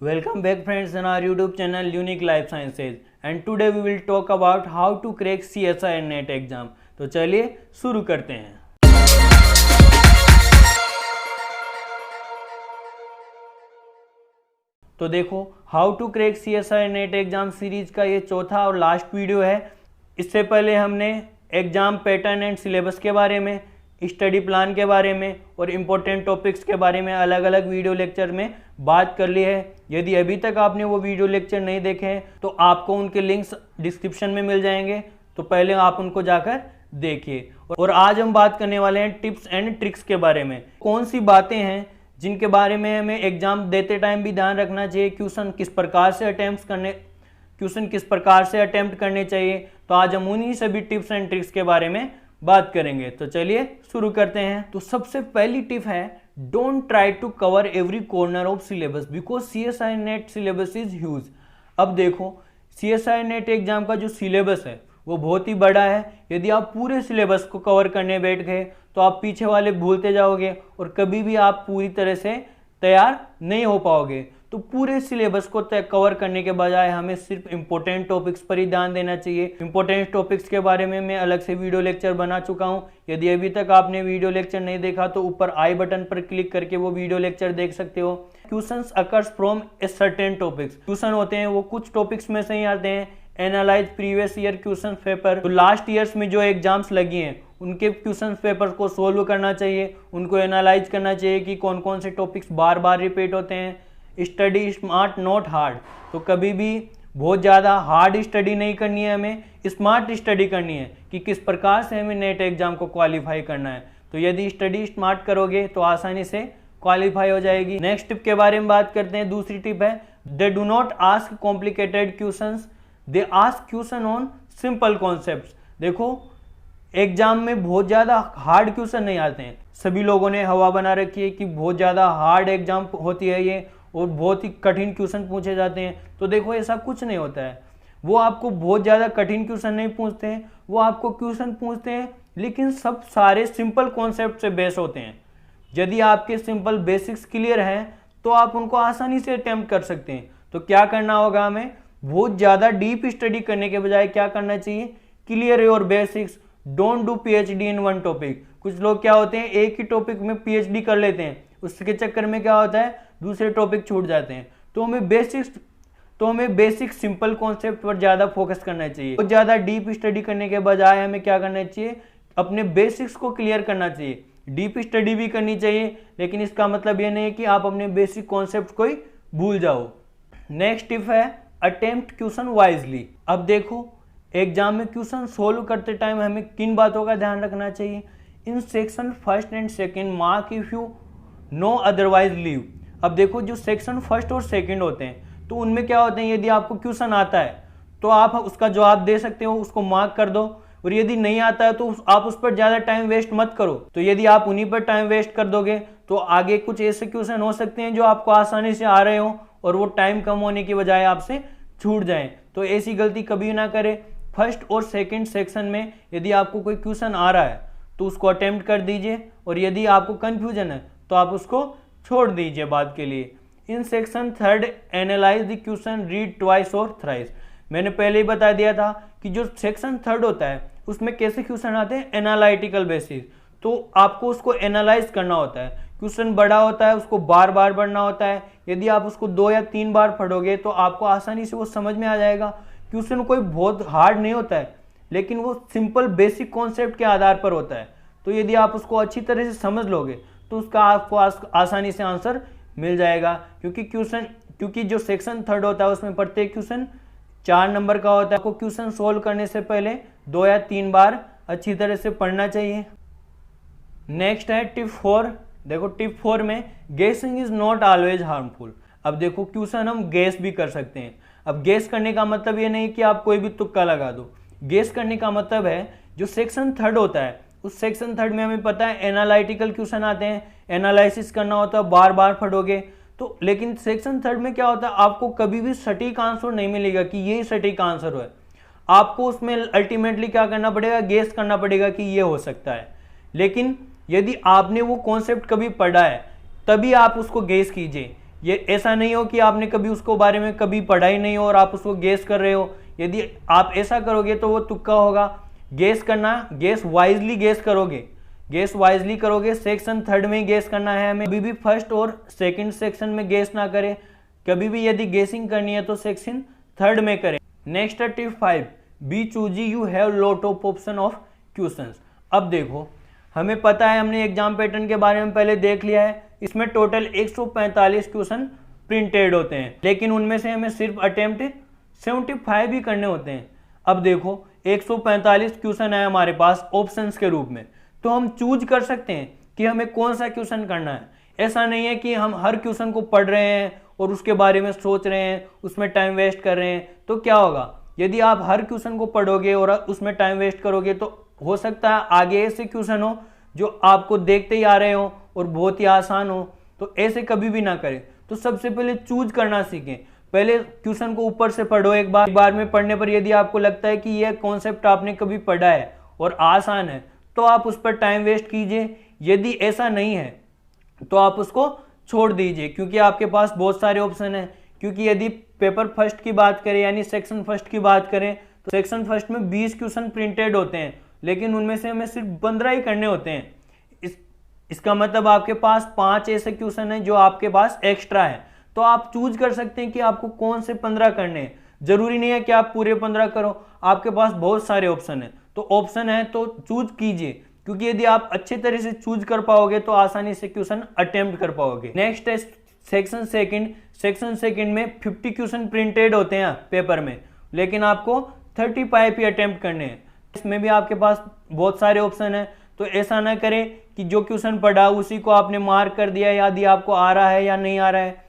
Welcome back friends on our YouTube channel Unique Life Sciences and today we will talk about how to crack CSI and NET exam। तो चलिए शुरू करते हैं। तो देखो how to crack CSI and NET exam series का ये चौथा और लास्ट वीडियो है। इससे पहले हमने एग्जाम पैटर्न एंड सिलेबस के बारे में, स्टडी प्लान के बारे में और इम्पोर्टेंट टॉपिक्स के बारे में अलग अलग वीडियो लेक्चर में बात कर ली है। यदि अभी तक आपने वो वीडियो लेक्चर नहीं देखे हैं तो आपको उनके लिंक्स डिस्क्रिप्शन में मिल जाएंगे, तो पहले आप उनको जाकर देखिए। और आज हम बात करने वाले हैं टिप्स एंड ट्रिक्स के बारे में। कौन सी बातें हैं जिनके बारे में हमें एग्जाम देते टाइम भी ध्यान रखना चाहिए, क्वेश्चन किस प्रकार से अटेम्प्ट करने चाहिए। तो आज हम उन्हीं सभी टिप्स एंड ट्रिक्स के बारे में बात करेंगे। तो चलिए शुरू करते हैं। तो सबसे पहली टिप है, don't try to cover every corner of syllabus because CSI NET syllabus is huge. अब देखो CSI नेट एग्जाम का जो सिलेबस है वो बहुत ही बड़ा है। यदि आप पूरे सिलेबस को कवर करने बैठ गए तो आप पीछे वाले भूलते जाओगे और कभी भी आप पूरी तरह से तैयार नहीं हो पाओगे। तो पूरे सिलेबस को कवर करने के बजाय हमें सिर्फ इंपॉर्टेंट टॉपिक्स पर ही ध्यान देना चाहिए। इंपॉर्टेंट टॉपिक्स के बारे में मैं अलग से वीडियो लेक्चर बना चुका हूं। यदि अभी तक आपने वीडियो लेक्चर नहीं देखा तो ऊपर आई बटन पर क्लिक करके वो वीडियो लेक्चर देख सकते हो। Questions occurs from a certain topics, question होते हैं वो कुछ टॉपिक्स में से ही आते हैं। Analyse previous year question paper, तो लास्ट ईयर्स में जो एग्जाम्स लगी हैं उनके क्वेश्चन पेपर को सोल्व करना चाहिए, उनको एनालाइज करना चाहिए कि कौन कौन से टॉपिक्स बार बार रिपीट होते हैं। स्टडी स्मार्ट नॉट हार्ड, तो कभी भी बहुत ज़्यादा हार्ड स्टडी नहीं करनी है, हमें स्मार्ट स्टडी करनी है कि किस प्रकार से हमें नेट एग्जाम को क्वालिफाई करना है। तो यदि स्टडी स्मार्ट करोगे तो आसानी से क्वालिफाई हो जाएगी। नेक्स्ट टिप के बारे में बात करते हैं। दूसरी टिप है, they do not ask complicated questions, they ask question on simple concepts. देखो एग्जाम में बहुत ज़्यादा हार्ड क्वेश्चन नहीं आते हैं। सभी लोगों ने हवा बना रखी है कि बहुत ज़्यादा हार्ड एग्जाम होती है ये और बहुत ही कठिन क्वेश्चन पूछे जाते हैं। तो देखो ऐसा कुछ नहीं होता है। वो आपको बहुत ज़्यादा कठिन क्वेश्चन नहीं पूछते हैं, वो आपको क्वेश्चन पूछते हैं लेकिन सब सारे सिंपल कॉन्सेप्ट से बेस होते हैं। यदि आपके सिंपल बेसिक्स क्लियर हैं तो आप उनको आसानी से अटेम्प्ट कर सकते हैं। तो क्या करना होगा, हमें बहुत ज़्यादा डीप स्टडी करने के बजाय क्या करना चाहिए, clear your basics, don't do PhD in one topic. कुछ लोग क्या होते हैं एक ही टॉपिक में PhD कर लेते हैं, उसके चक्कर में क्या होता है दूसरे टॉपिक छूट जाते हैं। तो हमें बेसिक सिंपल कॉन्सेप्ट पर ज़्यादा फोकस करना चाहिए। बहुत ज़्यादा डीप स्टडी करने के बजाय हमें क्या करना चाहिए, अपने बेसिक्स को क्लियर करना चाहिए। डीप स्टडी भी करनी चाहिए लेकिन इसका मतलब ये नहीं है कि आप अपने बेसिक कॉन्सेप्ट को ही भूल जाओ। नेक्स्ट टिप है, अटेम्प्ट क्वेश्चन वाइजली। अब देखो एग्जाम में क्वेश्चन सोल्व करते टाइम हमें किन बातों का ध्यान रखना चाहिए। In section first and second mark if you know otherwise leave. अब देखो जो सेक्शन फर्स्ट और सेकंड होते हैं तो उनमें क्या होते हैं, यदि आपको क्वेश्चन आता है तो आप उसका जवाब दे सकते हो, उसको मार्क कर दो। और यदि नहीं आता है तो आप उस पर ज़्यादा टाइम वेस्ट मत करो। तो यदि आप उन्हीं पर टाइम वेस्ट कर दोगे तो आगे कुछ ऐसे क्वेश्चन हो सकते हैं जो आपको आसानी से आ रहे हो और वो टाइम कम होने की बजाय आपसे छूट जाएं। तो ऐसी गलती कभी ना करें। फर्स्ट और सेकेंड सेक्शन में यदि आपको कोई क्वेश्चन आ रहा है तो उसको अटेम्प्ट कर दीजिए और यदि आपको कन्फ्यूजन है तो आप उसको छोड़ दीजिए बाद के लिए। In section third analyse the question, read twice और थ्राइस। मैंने पहले ही बता दिया था कि जो सेक्शन थर्ड होता है उसमें कैसे क्वेश्चन आते हैं, एनालिटिकल बेसिस। तो आपको उसको एनालाइज करना होता है। क्वेश्चन बड़ा होता है, उसको बार बार पढ़ना होता है। यदि आप उसको 2 या 3 बार पढ़ोगे तो आपको आसानी से वो समझ में आ जाएगा। क्वेश्चन कोई बहुत हार्ड नहीं होता है लेकिन वो सिंपल बेसिक कॉन्सेप्ट के आधार पर होता है। तो यदि आप उसको अच्छी तरह से समझ लोगे तो उसका आपको आसानी से आंसर मिल जाएगा। क्योंकि जो सेक्शन थर्ड होता है उसमें प्रत्येक क्वेश्चन 4 नंबर का होता है। आपको क्वेश्चन सोल्व करने से पहले 2 या 3 बार अच्छी तरह से पढ़ना चाहिए। नेक्स्ट है टिप 4। देखो टिप 4 में, गेसिंग इज नॉट ऑलवेज हार्मफुल। अब देखो क्वेश्चन हम गेस भी कर सकते हैं। अब गेस करने का मतलब ये नहीं कि आप कोई भी तुक्का लगा दो। गेस करने का मतलब है जो सेक्शन थर्ड होता है उस सेक्शन थर्ड में हमें पता है एनालिटिकल क्वेश्चन आते हैं, एनालिसिस करना होता है, बार बार पढ़ोगे तो। लेकिन सेक्शन थर्ड में क्या होता है, आपको कभी भी सटीक आंसर नहीं मिलेगा कि ये सटीक आंसर है। आपको उसमें अल्टीमेटली क्या करना पड़ेगा, गेस करना पड़ेगा कि ये हो सकता है। लेकिन यदि आपने वो कॉन्सेप्ट कभी पढ़ा है तभी आप उसको गेस कीजिए। ये ऐसा नहीं हो कि आपने कभी उसको बारे में कभी पढ़ा ही नहीं हो और आप उसको गेस कर रहे हो। यदि आप ऐसा करोगे तो वो तुक्का होगा। गेस करना, गेस वाइजली गेस करोगे, गेस वाइजली करोगे। सेक्शन थर्ड में ही गेस करना है हमें, कभी भी फर्स्ट और सेकंड सेक्शन में गेस ना करें। कभी भी यदि गेसिंग करनी है तो सेक्शन थर्ड में करें। नेक्स्ट है tip 5, be choosy, you have lot of option of questions. अब देखो, हमें पता है, हमने एग्जाम पैटर्न के बारे में पहले देख लिया है, इसमें टोटल 145 क्वेश्चन प्रिंटेड होते हैं, लेकिन उनमें से हमें सिर्फ अटेम्प्ट 75 ही करने होते हैं। अब देखो 145 क्वेश्चन है हमारे पास ऑप्शंस के रूप में, तो हम चूज कर सकते हैं कि हमें कौन सा क्वेश्चन करना है। ऐसा नहीं है कि हम हर क्वेश्चन को पढ़ रहे हैं और उसके बारे में सोच रहे हैं, उसमें टाइम वेस्ट कर रहे हैं। तो क्या होगा, यदि आप हर क्वेश्चन को पढ़ोगे और उसमें टाइम वेस्ट करोगे तो हो सकता है आगे ऐसे क्वेश्चन हो जो आपको देखते ही आ रहे हो और बहुत ही आसान हो। तो ऐसे कभी भी ना करें। तो सबसे पहले चूज करना सीखें। पहले क्वेश्चन को ऊपर से पढ़ो, एक बार में पढ़ने पर यदि आपको लगता है कि यह कॉन्सेप्ट आपने कभी पढ़ा है और आसान है तो आप उस पर टाइम वेस्ट कीजिए। यदि ऐसा नहीं है तो आप उसको छोड़ दीजिए, क्योंकि आपके पास बहुत सारे ऑप्शन हैं। क्योंकि यदि पेपर फर्स्ट की बात करें यानी सेक्शन फर्स्ट की बात करें तो सेक्शन फर्स्ट में 20 क्वेश्चन प्रिंटेड होते हैं, लेकिन उनमें से हमें सिर्फ 15 ही करने होते हैं। इसका मतलब आपके पास 5 ऐसे क्वेश्चन हैं जो आपके पास एक्स्ट्रा है। तो आप चूज कर सकते हैं कि आपको कौन से 15 करने हैं। जरूरी नहीं है कि आप पूरे 15 करो, आपके पास बहुत सारे ऑप्शन है। तो ऑप्शन है तो चूज कीजिए, क्योंकि यदि आप अच्छे तरह से चूज कर पाओगे तो आसानी से क्वेश्चन अटेम्प्ट कर पाओगे। नेक्स्ट है सेक्शन सेकंड। सेक्शन सेकंड में 50 क्वेश्चन प्रिंटेड होते हैं पेपर में, लेकिन आपको 35 ही अटेम्प्ट करने हैं। इसमें भी आपके पास बहुत सारे ऑप्शन है। तो ऐसा ना करें कि जो क्वेश्चन पढ़ा उसी को आपने मार्क कर दिया, यदि आपको आ रहा है या नहीं आ रहा है।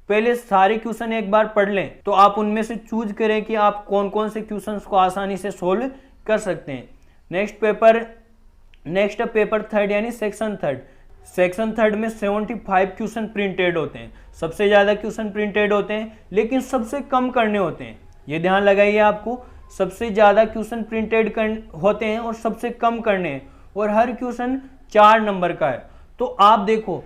पहले सारे क्वेश्चन एक बार पढ़ लें, तो आप उनमें से चूज करें कि आप कौन कौन से क्वेश्चंस को आसानी से सोल्व कर सकते हैं। नेक्स्ट पेपर थर्ड यानी सेक्शन थर्ड। सेक्शन थर्ड में 75 क्वेश्चन प्रिंटेड होते हैं। सबसे ज्यादा क्वेश्चन प्रिंटेड होते हैं, लेकिन सबसे कम करने होते हैं। ये ध्यान लगाइए, आपको सबसे ज्यादा क्वेश्चन प्रिंटेड होते हैं और सबसे कम करने हैं, और हर क्वेश्चन 4 नंबर का है। तो आप देखो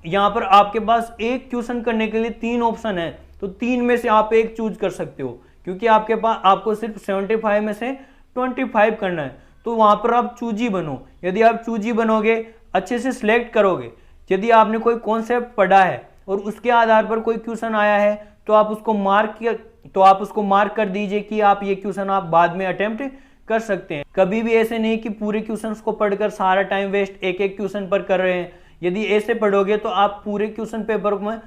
यहाँ पर आपके पास एक क्वेश्चन करने के लिए 3 ऑप्शन है, तो 3 में से आप एक चूज कर सकते हो, क्योंकि आपको सिर्फ 75 में से 25 करना है। तो वहां पर आप चूजी बनो। यदि आप चूजी बनोगे, अच्छे से सिलेक्ट करोगे, यदि आपने कोई कॉन्सेप्ट पढ़ा है और उसके आधार पर कोई क्वेश्चन आया है तो आप उसको मार्क कर दीजिए कि आप ये क्वेश्चन आप बाद में अटेम्प्ट कर सकते हैं। कभी भी ऐसे नहीं कि पूरे क्वेश्चंस को पढ़कर सारा टाइम वेस्ट एक एक क्वेश्चन पर कर रहे हैं। यदि ऐसे पढ़ोगे तो आप पूरे क्वेश्चन पेपर में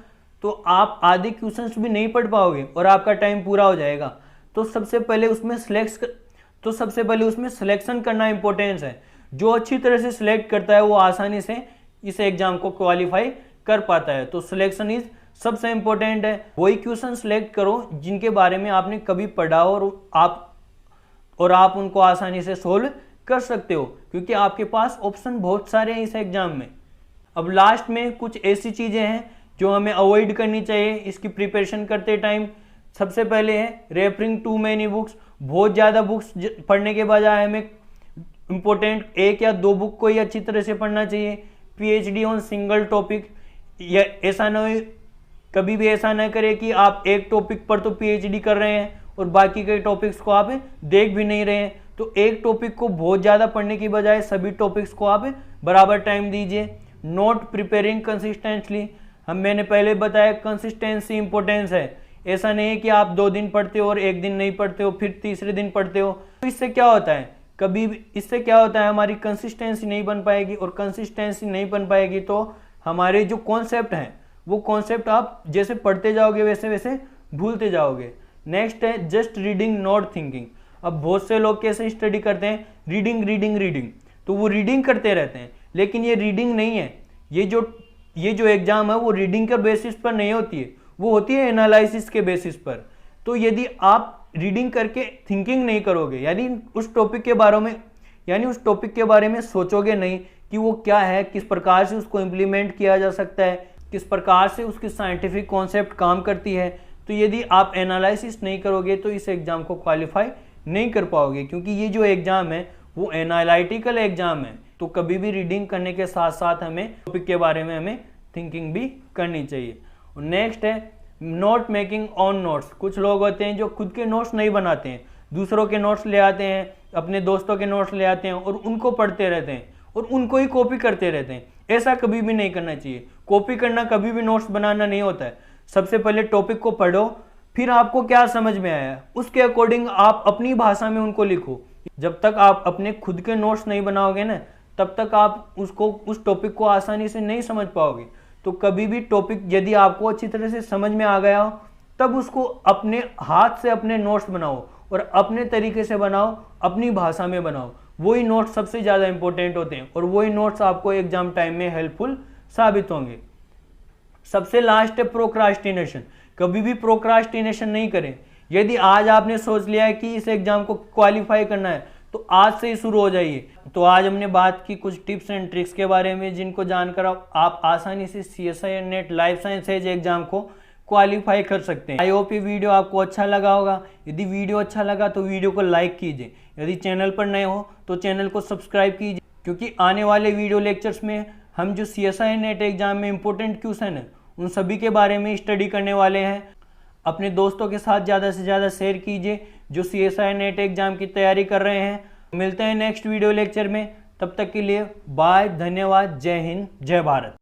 तो आप आधे क्वेश्चंस भी नहीं पढ़ पाओगे और आपका टाइम पूरा हो जाएगा। तो सबसे पहले उसमें सिलेक्शन करना इंपॉर्टेंस है। जो अच्छी तरह से सिलेक्ट करता है वो आसानी से इस एग्जाम को क्वालिफाई कर पाता है। तो सिलेक्शन इज सबसे इंपॉर्टेंट है। वही क्वेश्चन सिलेक्ट करो जिनके बारे में आपने कभी पढ़ा और आप उनको आसानी से सोल्व कर सकते हो, क्योंकि आपके पास ऑप्शन बहुत सारे हैं इस एग्जाम में। अब लास्ट में कुछ ऐसी चीजें हैं जो हमें अवॉइड करनी चाहिए इसकी प्रिपरेशन करते टाइम। सबसे पहले है रेफरिंग टू मैनी बुक्स। बहुत ज़्यादा बुक्स पढ़ने के बजाय हमें इंपॉर्टेंट 1 या 2 बुक को ही अच्छी तरह से पढ़ना चाहिए। पीएचडी ऑन सिंगल टॉपिक, ऐसा ना हो, कभी भी ऐसा ना करें कि आप एक टॉपिक पर तो पीएचडी कर रहे हैं और बाकी के टॉपिक्स को आप देख भी नहीं रहे हैं। तो एक टॉपिक को बहुत ज़्यादा पढ़ने की बजाय सभी टॉपिक्स को आप बराबर टाइम दीजिए। नोट प्रिपेयरिंग कंसिस्टेंटली, मैंने पहले बताया कंसिस्टेंसी इंपॉर्टेंस है। ऐसा नहीं है कि आप 2 दिन पढ़ते हो और 1 दिन नहीं पढ़ते हो, फिर तीसरे दिन पढ़ते हो। तो इससे क्या होता है, हमारी कंसिस्टेंसी नहीं बन पाएगी, और कंसिस्टेंसी नहीं बन पाएगी तो हमारे जो कॉन्सेप्ट हैं वो कॉन्सेप्ट आप जैसे पढ़ते जाओगे वैसे वैसे भूलते जाओगे। नेक्स्ट है जस्ट रीडिंग नॉट थिंकिंग। अब बहुत से लोग कैसे स्टडी करते हैं, रीडिंग, तो वो रीडिंग करते रहते हैं, लेकिन ये रीडिंग नहीं है। ये जो एग्जाम है वो रीडिंग के बेसिस पर नहीं होती है, वो होती है एनालिसिस के बेसिस पर। तो यदि आप रीडिंग करके थिंकिंग नहीं करोगे, यानी उस टॉपिक के बारे में सोचोगे नहीं कि वो क्या है, किस प्रकार से उसको इम्प्लीमेंट किया जा सकता है, किस प्रकार से उसकी साइंटिफिक कॉन्सेप्ट काम करती है, तो यदि आप एनालिसिस नहीं करोगे तो इस एग्जाम को क्वालिफाई नहीं कर पाओगे। क्योंकि ये जो एग्जाम है वो एनालिटिकल एग्जाम है। तो कभी भी रीडिंग करने के साथ साथ हमें टॉपिक के बारे में हमें थिंकिंग भी करनी चाहिए। और नेक्स्ट है नोट मेकिंग ऑन नोट्स। कुछ लोग होते हैं जो खुद के नोट्स नहीं बनाते हैं, दूसरों के नोट्स ले आते हैं, अपने दोस्तों के नोट्स ले आते हैं और उनको पढ़ते रहते हैं और उनको ही कॉपी करते रहते हैं। ऐसा कभी भी नहीं करना चाहिए। कॉपी करना कभी भी नोट्स बनाना नहीं होता है। सबसे पहले टॉपिक को पढ़ो, फिर आपको क्या समझ में आया उसके अकॉर्डिंग आप अपनी भाषा में उनको लिखो। जब तक आप अपने खुद के नोट्स नहीं बनाओगे ना, तब तक आप उस टॉपिक को आसानी से नहीं समझ पाओगे। तो कभी भी टॉपिक यदि आपको अच्छी तरह से समझ में आ गया हो, तब उसको अपने हाथ से अपने नोट्स बनाओ और अपने तरीके से बनाओ, अपनी भाषा में बनाओ। वही नोट्स सबसे ज़्यादा इंपॉर्टेंट होते हैं और वही नोट्स आपको एग्जाम टाइम में हेल्पफुल साबित होंगे। सबसे लास्ट है प्रोक्रास्टिनेशन। कभी भी प्रोक्रास्टिनेशन नहीं करें। यदि आज आपने सोच लिया है कि इस एग्जाम को क्वालिफाई करना है तो आज से ही शुरू हो जाइए। तो आज हमने बात की कुछ टिप्स एंड ट्रिक्स के बारे में जिनको जानकर आप आसानी से CSIR net life sciences exam को क्वालिफाई कर सकते हैं। आई होप ये वीडियो आपको अच्छा लगा होगा। यदि वीडियो अच्छा लगा तो वीडियो को लाइक कीजिए। यदि चैनल पर नए हो तो चैनल को सब्सक्राइब कीजिए, क्योंकि आने वाले वीडियो लेक्चर्स में हम जो CSIR नेट एग्जाम में इंपॉर्टेंट क्वेश्चन है उन सभी के बारे में स्टडी करने वाले हैं। अपने दोस्तों के साथ ज़्यादा से ज़्यादा शेयर कीजिए जो CSIR नेट एग्जाम की तैयारी कर रहे हैं। मिलते हैं नेक्स्ट वीडियो लेक्चर में। तब तक के लिए बाय, धन्यवाद, जय हिंद, जय भारत।